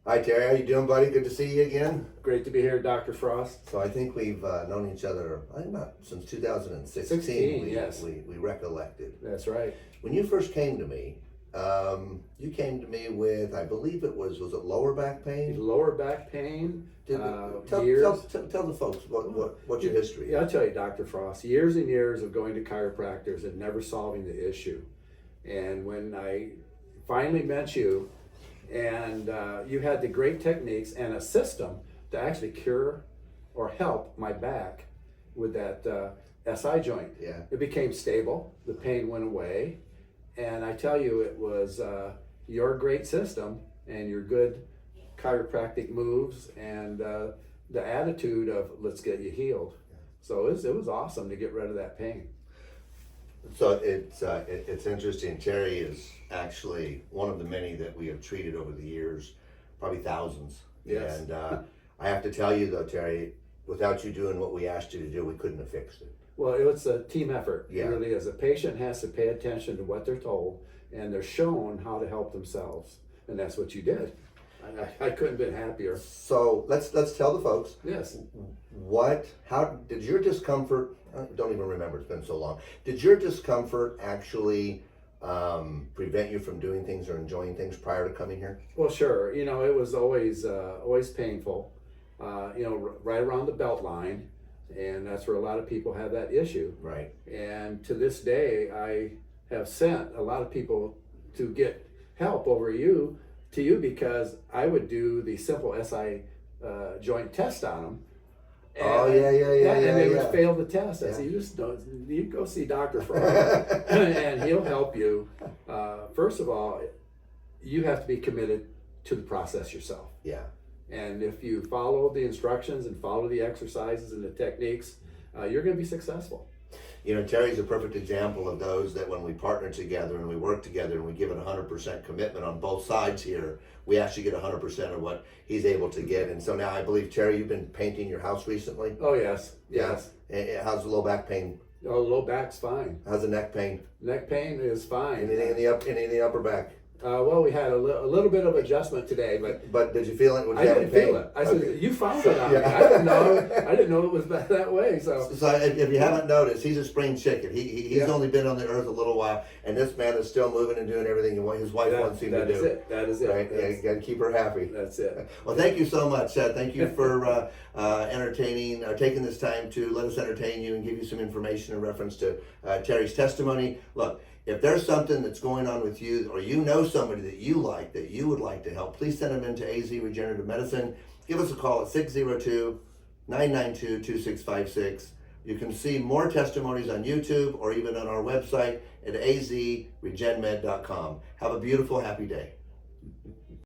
Hi Terry, how you doing, buddy? Good to see you again. Great to be here, Dr. Frost. So I think we've known each other, I think about since 2016. 16, yes. We recollected. That's right. When you first came to me, you came to me with, I believe it was it lower back pain? Lower back pain, Tell years. the folks what your history Yeah, is. I'll tell you, Dr. Frost, years and years of going to chiropractors and never solving the issue. And when I finally met you, and you had the great techniques and a system to actually cure or help my back with that SI joint. Yeah. It became stable, the pain went away, and I tell you, it was your great system and your good chiropractic moves and the attitude of let's get you healed. So it was awesome to get rid of that pain. So it's interesting. Terry is actually one of the many that we have treated over the years, probably thousands. Yes. And I have to tell you though, Terry, without you doing what we asked you to do, we couldn't have fixed it. Well, it's a team effort. Yeah. It really is. A patient has to pay attention to what they're told, and they're shown how to help themselves, and that's what you did. I couldn't have been happier. So let's tell the folks Yes. how did your discomfort? I don't even remember. It's been so long. Did your discomfort actually prevent you from doing things or enjoying things prior to coming here? Well, sure. You know, it was always painful. Right around the belt line, and that's where a lot of people have that issue. Right. And to this day, I have sent a lot of people to get help over you because I would do the simple SI joint test on them. And they yeah. would fail the test. I Yeah. said, you go see Dr. Frost, and he'll help you. First of all, you have to be committed to the process yourself. Yeah. And if you follow the instructions and follow the exercises and the techniques, you're going to be successful. You know, Terry's a perfect example of those that when we partner together and we work together and we give it 100% commitment on both sides here, we actually get 100% of what he's able to get. And so now I believe, Terry, you've been painting your house recently? Oh, yes. Yes. How's the low back pain? Oh, low back's fine. How's the neck pain? Neck pain is fine. Anything in the upper back? Well, we had a little bit of adjustment today, but Did you feel it? I didn't feel it. I said, you found it on me. Yeah. I didn't know it was that way. So if you haven't noticed, he's a spring chicken. He's Yeah. only been on the earth a little while, and this man is still moving and doing everything his wife wants him to do. That is it. Right? Yeah, you got to keep her happy. That's it. Well, thank you so much. Thank you for entertaining, or taking this time to let us entertain you and give you some information in reference to Terry's testimony. Look, if there's something that's going on with you, or you know somebody that you would like to help, please send them into AZ Regenerative Medicine. Give us a call at 602-992-2656. You can see more testimonies on YouTube or even on our website at azregenmed.com. Have a beautiful, happy day.